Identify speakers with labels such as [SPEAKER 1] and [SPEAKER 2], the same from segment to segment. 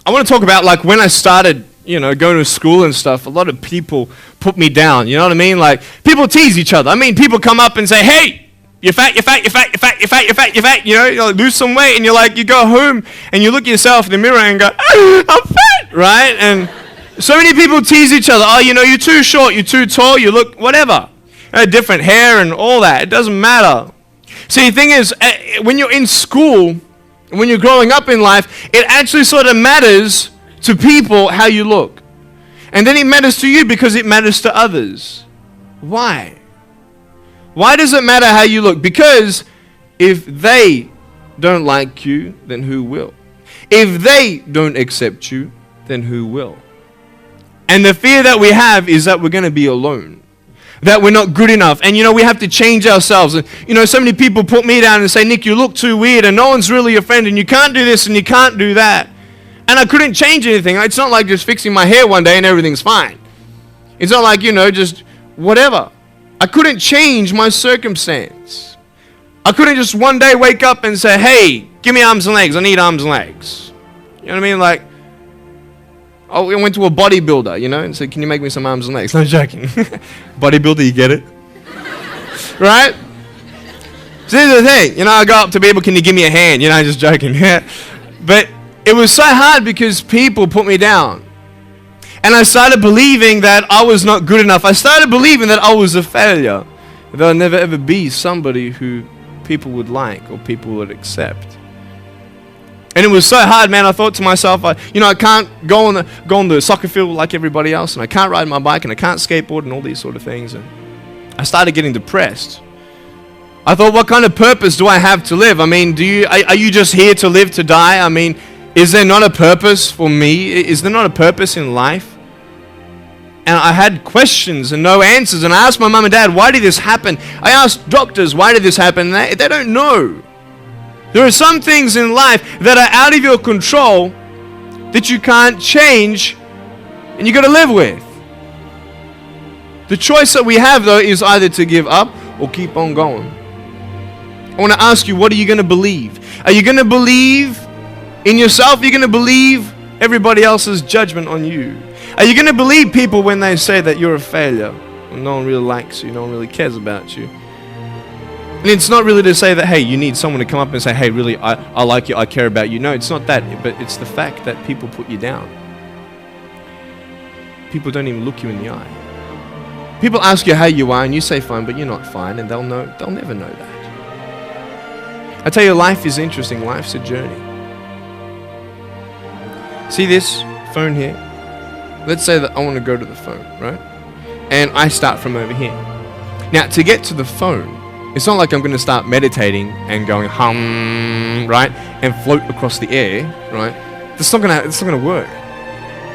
[SPEAKER 1] I want to talk about like when I started, going to school and stuff. A lot of people put me down. You know what I mean? Like people tease each other. I mean, people come up and say, "Hey, you're fat, you're fat, you're fat, you're fat, you're fat, you're fat, you're fat." You like, lose some weight, and you go home and you look at yourself in the mirror and go, "I'm fat," right? And so many people tease each other. Oh, you're too short, you're too tall, you look whatever. Different hair and all that. It doesn't matter. See, the thing is, when you're in school, when you're growing up in life, it actually sort of matters to people how you look. And then it matters to you because it matters to others. Why? Why does it matter how you look? Because if they don't like you, then who will? If they don't accept you, then who will? And the fear that we have is that we're going to be alone, that we're not good enough. And we have to change ourselves. And so many people put me down and say, "Nick, you look too weird and no one's really your friend and you can't do this and you can't do that." And I couldn't change anything. It's not like just fixing my hair one day and everything's fine. It's not like, just whatever. I couldn't change my circumstance. I couldn't just one day wake up and say, "Hey, give me arms and legs. I need arms and legs." You know what I mean? Like, I went to a bodybuilder, and said, "Can you make me some arms and legs?" No, joking. Bodybuilder, you get it? Right? So here's the thing. I go up to people, "Can you give me a hand?" Just joking. But it was so hard because people put me down. And I started believing that I was not good enough. I started believing that I was a failure. That I'd never ever be somebody who people would like or people would accept. And it was so hard, man. I thought to myself, I can't go on the soccer field like everybody else, and I can't ride my bike, and I can't skateboard, and all these sort of things. And I started getting depressed. I thought, what kind of purpose do I have to live? I mean, are you just here to live to die? I mean, is there not a purpose for me? Is there not a purpose in life? And I had questions and no answers. And I asked my mum and dad, "Why did this happen?" I asked doctors, "Why did this happen?" And they don't know. There are some things in life that are out of your control that you can't change and you got to live with. The choice that we have, though, is either to give up or keep on going. I want to ask you, what are you going to believe? Are you going to believe in yourself? Are you going to believe everybody else's judgment on you? Are you going to believe people when they say that you're a failure and no one really likes you, no one really cares about you? And it's not really to say that, hey, you need someone to come up and say, "Hey, really, I like you, I care about you." No, it's not that, but it's the fact that people put you down. People don't even look you in the eye. People ask you how you are and you say fine, but you're not fine, and they'll never know that. I tell you, life is interesting. Life's a journey. See this phone here? Let's say that I want to go to the phone, right? And I start from over here. Now, to get to the phone, it's not like I'm going to start meditating and going hum, right? And float across the air, right? It's not going to work.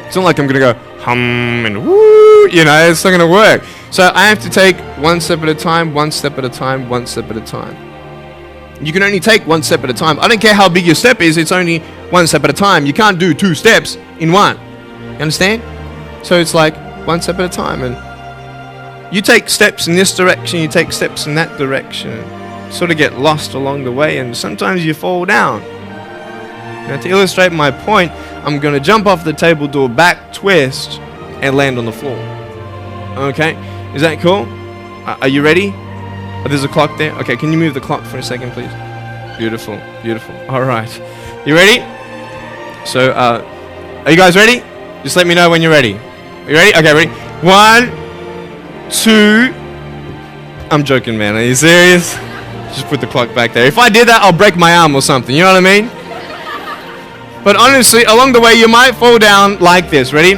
[SPEAKER 1] It's not like I'm going to go hum and woo, it's not going to work. So I have to take one step at a time, one step at a time, one step at a time. You can only take one step at a time. I don't care how big your step is, it's only one step at a time. You can't do 2 steps in one. You understand? So it's like one step at a time, and you take steps in this direction, you take steps in that direction, sort of get lost along the way, and sometimes you fall down. Now, to illustrate my point, I'm going to jump off the table, do a back twist, and land on the floor. Okay? Is that cool? Are you ready? Oh, there's a clock there. Okay, can you move the clock for a second, please? Beautiful, beautiful. All right. You ready? So, are you guys ready? Just let me know when you're ready. Are you ready? Okay, ready? 1, 2. I'm joking, man. Are you serious? Just put the clock back there. If I did that, I'll break my arm or something. You know what I mean? But honestly, along the way, you might fall down like this. Ready?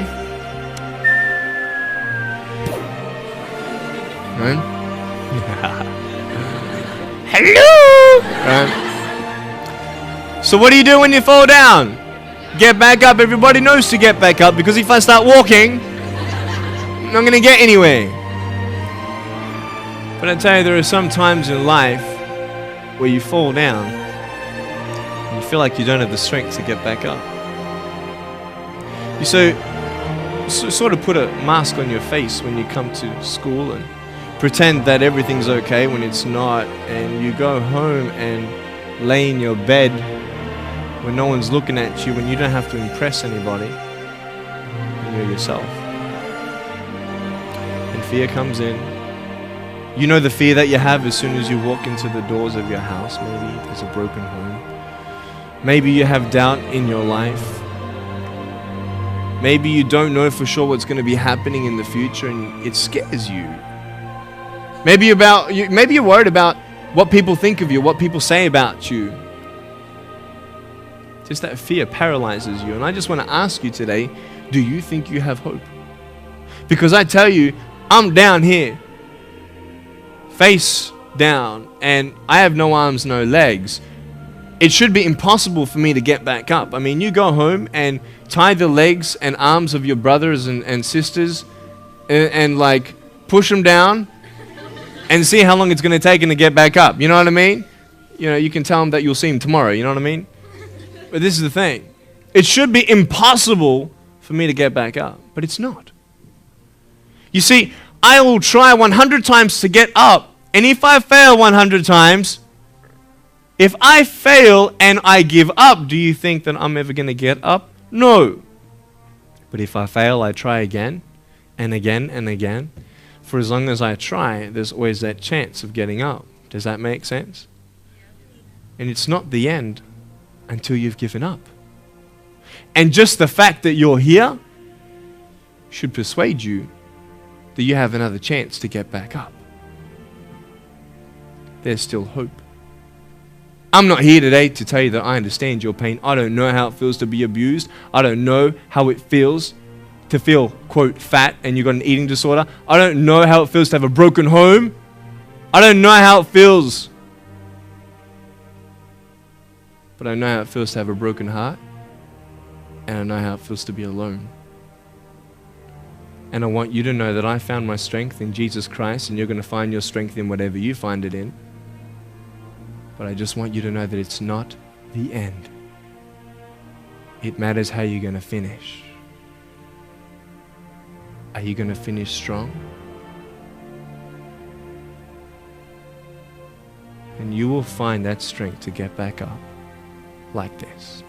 [SPEAKER 1] Right? Hello! Right. So what do you do when you fall down? Get back up. Everybody knows to get back up, because if I start walking, I'm not going to get anywhere. But I tell you, there are some times in life where you fall down and you feel like you don't have the strength to get back up. You sort of put a mask on your face when you come to school and pretend that everything's okay when it's not, and you go home and lay in your bed when no one's looking at you, when you don't have to impress anybody, and you're yourself. And fear comes in. You know the fear that you have as soon as you walk into the doors of your house. Maybe there's a broken home. Maybe you have doubt in your life. Maybe you don't know for sure what's going to be happening in the future and it scares you. Maybe you're worried about what people think of you, what people say about you. Just that fear paralyzes you. And I just want to ask you today, do you think you have hope? Because I tell you, I'm down here, face down, and I have no arms, no legs. It should be impossible for me to get back up. I mean, you go home and tie the legs and arms of your brothers and sisters and like push them down and see how long it's going to take them to get back up. You know what I mean? You know, you can tell them that you'll see them tomorrow. You know what I mean? But this is the thing. It should be impossible for me to get back up, but it's not. You see, I will try 100 times to get up, and if I fail 100 times, if I fail and I give up, do you think that I'm ever going to get up? No. But if I fail, I try again and again and again. For as long as I try, there's always that chance of getting up. Does that make sense? And it's not the end until you've given up. And just the fact that you're here should persuade you that you have another chance to get back up. There's still hope. I'm not here today to tell you that I understand your pain. I don't know how it feels to be abused. I don't know how it feels to feel, quote, fat and you've got an eating disorder. I don't know how it feels to have a broken home. I don't know how it feels. But I know how it feels to have a broken heart. And I know how it feels to be alone. And I want you to know that I found my strength in Jesus Christ, and you're going to find your strength in whatever you find it in. But I just want you to know that it's not the end. It matters how you're going to finish. Are you going to finish strong? And you will find that strength to get back up like this.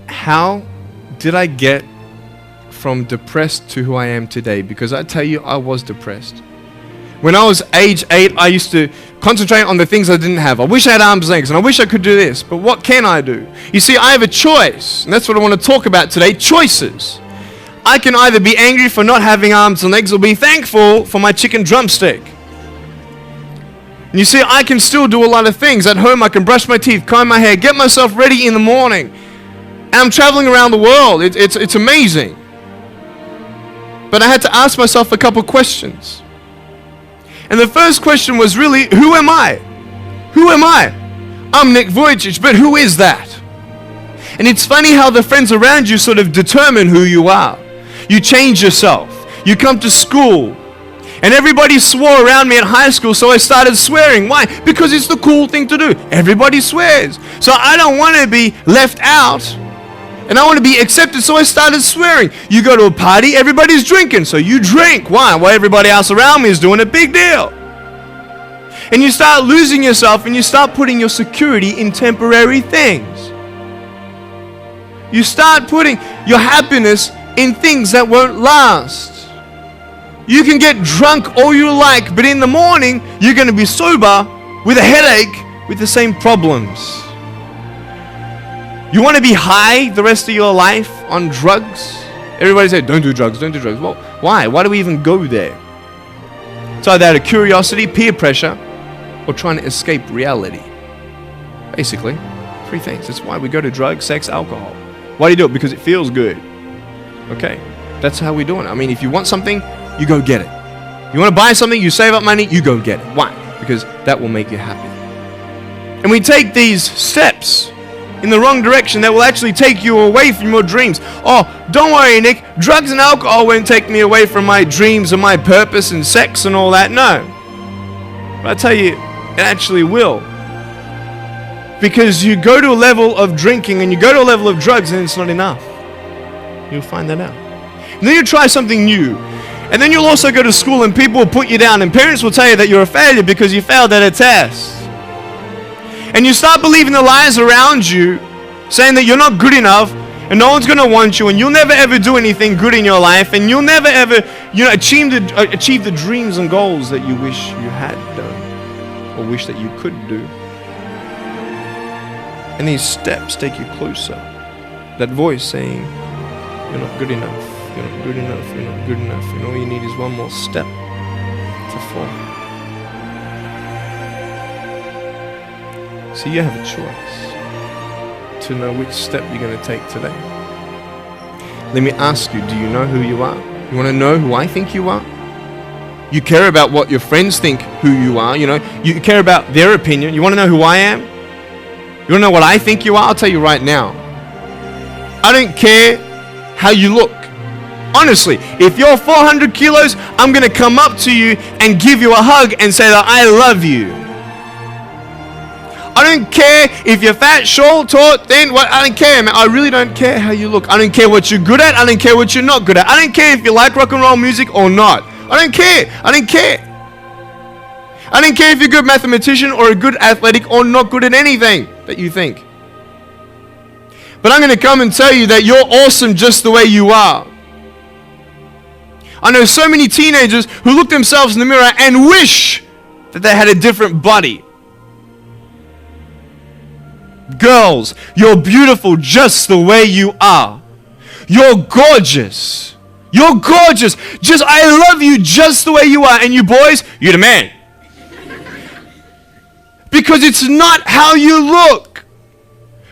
[SPEAKER 1] How did I get from depressed to who I am today? Because I tell you, I was depressed. When I was age 8, I used to concentrate on the things I didn't have. I wish I had arms and legs, and I wish I could do this, but what can I do? You see, I have a choice, and that's what I want to talk about today, choices. I can either be angry for not having arms and legs or be thankful for my chicken drumstick. And you see, I can still do a lot of things. At home, I can brush my teeth, comb my hair, get myself ready in the morning. And I'm traveling around the world. It's amazing. But I had to ask myself a couple questions. And the first question was really, who am I? Who am I? I'm Nick Vujičić, but who is that? And it's funny how the friends around you sort of determine who you are. You change yourself. You come to school. And everybody swore around me in high school, so I started swearing. Why? Because it's the cool thing to do. Everybody swears. So I don't want to be left out. And I want to be accepted, so I started swearing. You go to a party, everybody's drinking, so you drink. Why? Well, everybody else around me is doing a big deal. And you start losing yourself, and you start putting your security in temporary things. You start putting your happiness in things that won't last. You can get drunk all you like, but in the morning, you're going to be sober with a headache with the same problems. You want to be high the rest of your life on drugs? Everybody said, don't do drugs, don't do drugs. Well, why? Why do we even go there? It's either out of curiosity, peer pressure, or trying to escape reality. Basically, three things. That's why we go to drugs, sex, alcohol. Why do you do it? Because it feels good. Okay, that's how we're doing it. I mean, if you want something, you go get it. You want to buy something, you save up money, you go get it. Why? Because that will make you happy. And we take these steps in the wrong direction that will actually take you away from your dreams. Oh, don't worry, Nick. Drugs and alcohol won't take me away from my dreams and my purpose and sex and all that. No. But I tell you, it actually will. Because you go to a level of drinking and you go to a level of drugs and it's not enough. You'll find that out. And then you try something new. And then you'll also go to school and people will put you down and parents will tell you that you're a failure because you failed at a test. And you start believing the lies around you, saying that you're not good enough and no one's going to want you and you'll never ever do anything good in your life and you'll never ever, achieve the dreams and goals that you wish you had done or wish that you could do. And these steps take you closer. That voice saying, you're not good enough, you're not good enough, you're not good enough. And all you need is one more step to fall. So you have a choice to know which step you're going to take today. Let me ask you, do you know who you are? You want to know who I think you are? You care about what your friends think who you are. You care about their opinion. You want to know who I am? You want to know what I think you are? I'll tell you right now. I don't care how you look. Honestly, if you're 400 kilos, I'm going to come up to you and give you a hug and say that I love you. I don't care if you're fat, short, tall, thin, what, I don't care, man. I really don't care how you look. I don't care what you're good at. I don't care what you're not good at. I don't care if you like rock and roll music or not. I don't care. I don't care. I don't care if you're a good mathematician or a good athletic or not good at anything that you think. But I'm going to come and tell you that you're awesome just the way you are. I know so many teenagers who look themselves in the mirror and wish that they had a different body. Girls, you're beautiful just the way you are. You're gorgeous. You're gorgeous. I love you just the way you are. And you boys, you're the man. Because it's not how you look.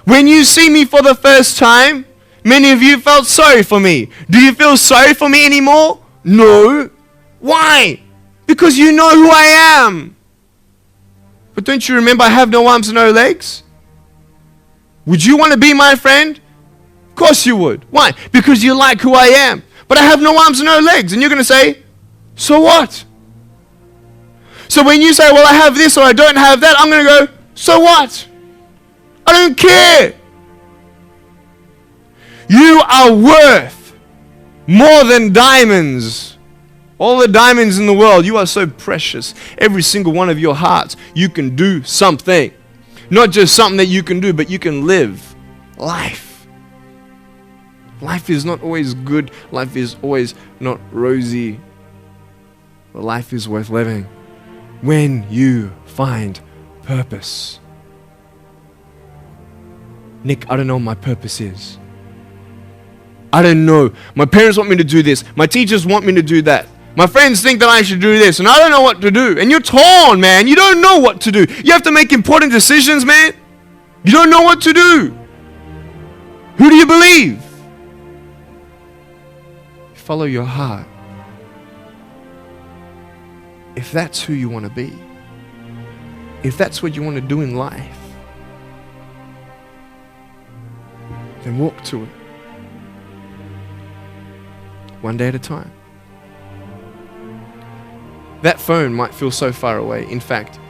[SPEAKER 1] When you see me for the first time, many of you felt sorry for me. Do you feel sorry for me anymore? No. Why? Because you know who I am. But don't you remember I have no arms and no legs? Would you want to be my friend? Of course you would. Why? Because you like who I am. But I have no arms and no legs. And you're going to say, so what? So when you say, well, I have this or I don't have that, I'm going to go, so what? I don't care. You are worth more than diamonds. All the diamonds in the world, you are so precious. Every single one of your hearts, you can do something. Not just something that you can do, but you can live life. Life is not always good. Life is always not rosy. But life is worth living when you find purpose. Nick, I don't know what my purpose is. I don't know. My parents want me to do this. My teachers want me to do that. My friends think that I should do this, and I don't know what to do. And you're torn, man. You don't know what to do. You have to make important decisions, man. You don't know what to do. Who do you believe? Follow your heart. If that's who you want to be, if that's what you want to do in life, then walk to it. One day at a time. That phone might feel so far away. In fact,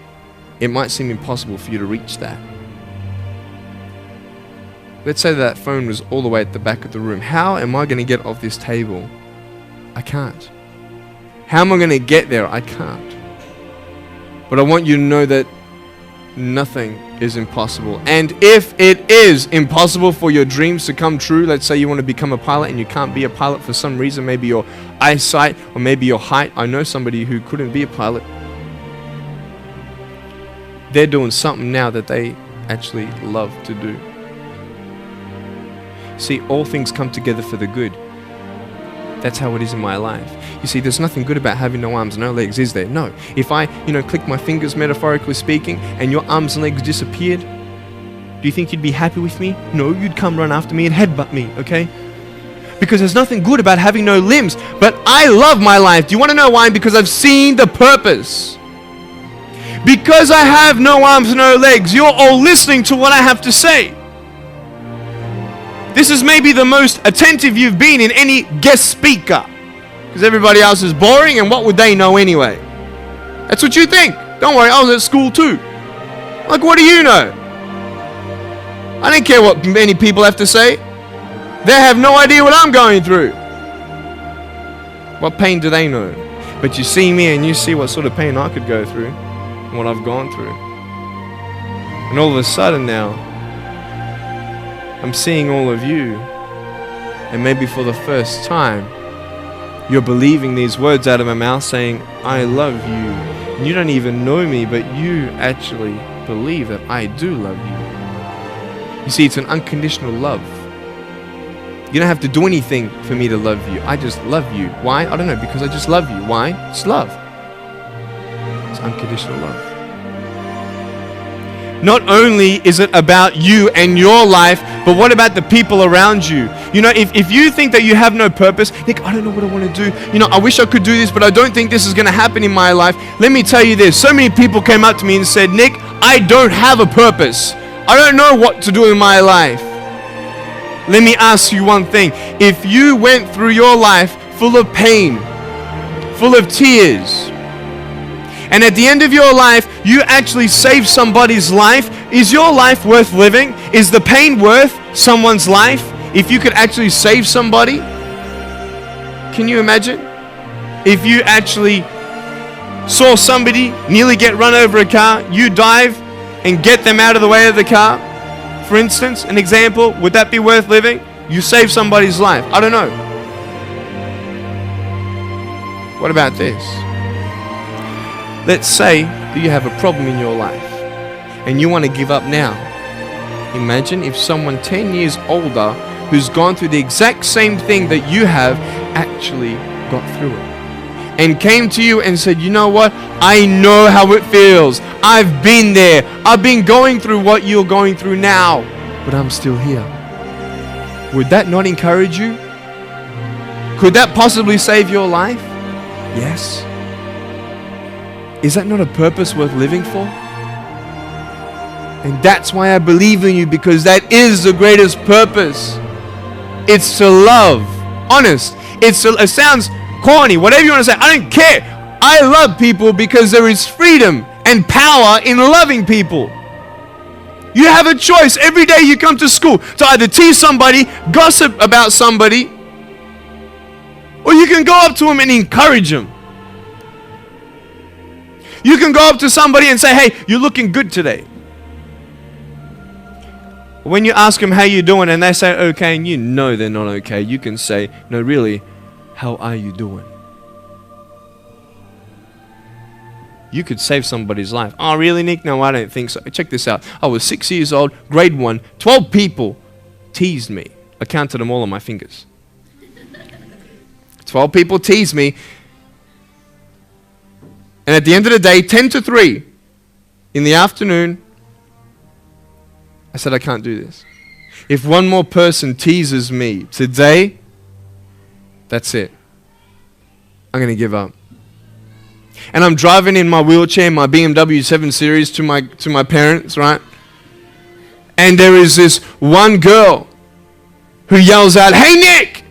[SPEAKER 1] it might seem impossible for you to reach that. Let's say that phone was all the way at the back of the room. How am I going to get off this table? I can't. How am I going to get there? I can't. But I want you to know that nothing is impossible. And if it is impossible for your dreams to come true, let's say you want to become a pilot and you can't be a pilot for some reason, maybe your eyesight or maybe your height. I know somebody who couldn't be a pilot. They're doing something now that they actually love to do. See, all things come together for the good. That's how it is in my life. You see, there's nothing good about having no arms, no legs, is there? No. If I, click my fingers, metaphorically speaking, and your arms and legs disappeared, do you think you'd be happy with me? No, you'd come run after me and headbutt me, okay? Because there's nothing good about having no limbs. But I love my life. Do you want to know why? Because I've seen the purpose. Because I have no arms, no legs, you're all listening to what I have to say. This is maybe the most attentive you've been in any guest speaker. Because everybody else is boring, and what would they know anyway? That's what you think. Don't worry, I was at school too. Like, what do you know? I don't care what many people have to say. They have no idea what I'm going through. What pain do they know? But you see me and you see what sort of pain I could go through and what I've gone through. And all of a sudden now, I'm seeing all of you, and maybe for the first time, you're believing these words out of my mouth saying, I love you. And you don't even know me, but you actually believe that I do love you. You see, it's an unconditional love. You don't have to do anything for me to love you. I just love you. Why? I don't know, because I just love you. Why? It's love. It's unconditional love. Not only is it about you and your life, but what about the people around you? You know, if you think that you have no purpose, Nick, I don't know what I want to do. You know, I wish I could do this, but I don't think this is going to happen in my life. Let me tell you this. So many people came up to me and said, Nick, I don't have a purpose. I don't know what to do in my life. Let me ask you one thing. If you went through your life full of pain, full of tears, and at the end of your life, you actually saved somebody's life, is your life worth living? Is the pain worth someone's life? If you could actually save somebody? Can you imagine? If you actually saw somebody nearly get run over a car, you dive and get them out of the way of the car, for instance, an example, would that be worth living? You save somebody's life. I don't know. What about this? Let's say that you have a problem in your life and you want to give up now. Imagine if someone 10 years older who's gone through the exact same thing that you have actually got through it and came to you and said, you know what? I know how it feels. I've been there. I've been going through what you're going through now, but I'm still here. Would that not encourage you? Could that possibly save your life? Yes. Is that not a purpose worth living for? And that's why I believe in you, because that is the greatest purpose. It's to love. Honest. It sounds corny, whatever you want to say. I don't care. I love people because there is freedom and power in loving people. You have a choice every day you come to school to either tease somebody, gossip about somebody, or you can go up to them and encourage them. You can go up to somebody and say, hey, you're looking good today. When you ask them how you doing and they say okay and you know they're not okay, you can say, no, really, how are you doing? You could save somebody's life. Oh, really, Nick? No, I don't think so. Check this out. I was 6 years old, grade 1, 12 people teased me. I counted them all on my fingers. 12 people teased me. And at the end of the day, 10 to 3 in the afternoon, I said, I can't do this. If one more person teases me today, that's it. I'm going to give up. And I'm driving in my wheelchair, my BMW 7 Series to my parents, right? And there is this one girl who yells out, hey, Nick!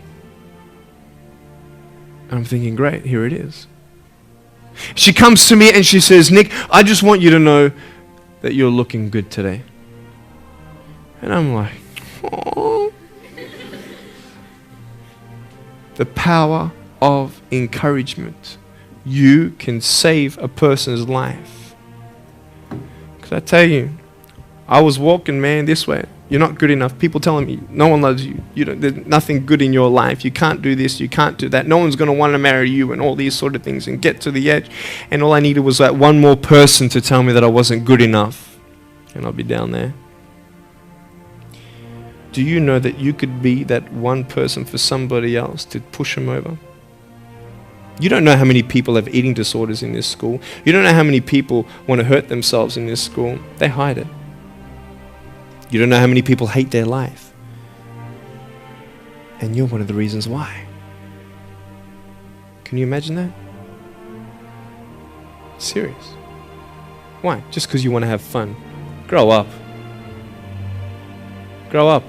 [SPEAKER 1] And I'm thinking, great, here it is. She comes to me and she says, Nick, I just want you to know that you're looking good today. And I'm like, oh. The power of encouragement. You can save a person's life. Because I tell you, I was walking, man, this way. You're not good enough. People telling me, no one loves you. There's nothing good in your life. You can't do this. You can't do that. No one's going to want to marry you and all these sort of things and get to the edge. And all I needed was that one more person to tell me that I wasn't good enough. And I'll be down there. Do you know that you could be that one person for somebody else to push them over? You don't know how many people have eating disorders in this school. You don't know how many people want to hurt themselves in this school. They hide it. You don't know how many people hate their life. And you're one of the reasons why. Can you imagine that? Serious. Why? Just because you want to have fun. Grow up. Grow up.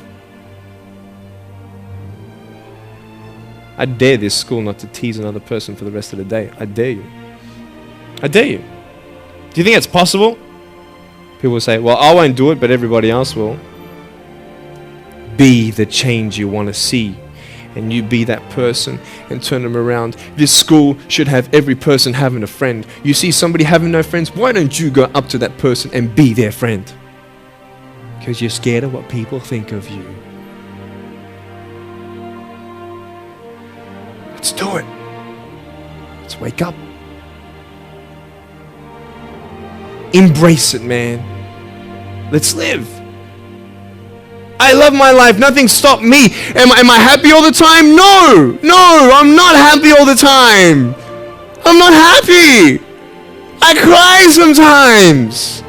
[SPEAKER 1] I dare this school not to tease another person for the rest of the day. I dare you. I dare you. Do you think it's possible? People will say, well, I won't do it, but everybody else will. Be the change you want to see. And you be that person and turn them around. This school should have every person having a friend. You see somebody having no friends, why don't you go up to that person and be their friend? Because you're scared of what people think of you. Let's do it. Let's wake up. Embrace it, man. Let's live. I love my life. Nothing stopped me. Am I happy all the time? No. No, I'm not happy all the time. I'm not happy. I cry sometimes.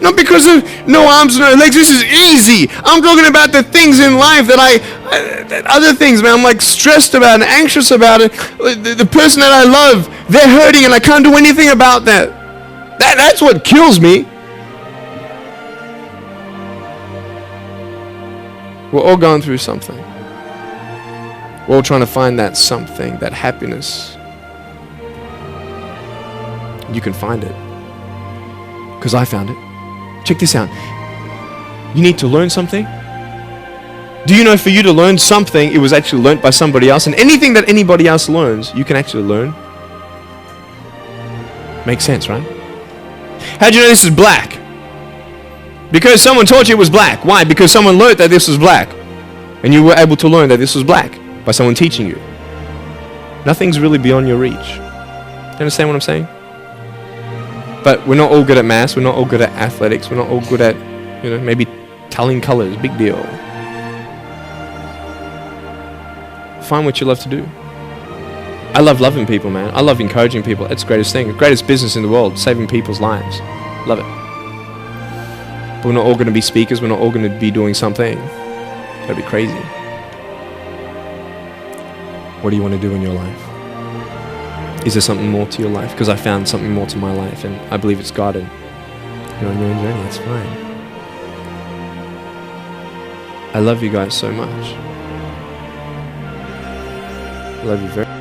[SPEAKER 1] Not because of no arms, no legs. This is easy. I'm talking about the things in life that other things, man. I'm like stressed about and anxious about it. The person that I love, they're hurting and I can't do anything about that. That's what kills me. We're all going through something. We're all trying to find that something, that happiness. You can find it. Because I found it. Check this out. You need to learn something. Do you know for you to learn something, it was actually learnt by somebody else? And anything that anybody else learns, you can actually learn. Makes sense, right? How do you know this is black? Because someone taught you it was black. Why? Because someone learned that this was black. And you were able to learn that this was black by someone teaching you. Nothing's really beyond your reach. Do you understand what I'm saying? But we're not all good at maths. We're not all good at athletics. We're not all good at, maybe telling colors. Big deal. Find what you love to do. I love loving people, man. I love encouraging people. It's the greatest thing. The greatest business in the world. Saving people's lives. Love it. But we're not all going to be speakers. We're not all going to be doing something. That'd be crazy. What do you want to do in your life? Is there something more to your life? Because I found something more to my life, and I believe it's God. And you're on your own journey. That's fine. I love you guys so much. I love you very much.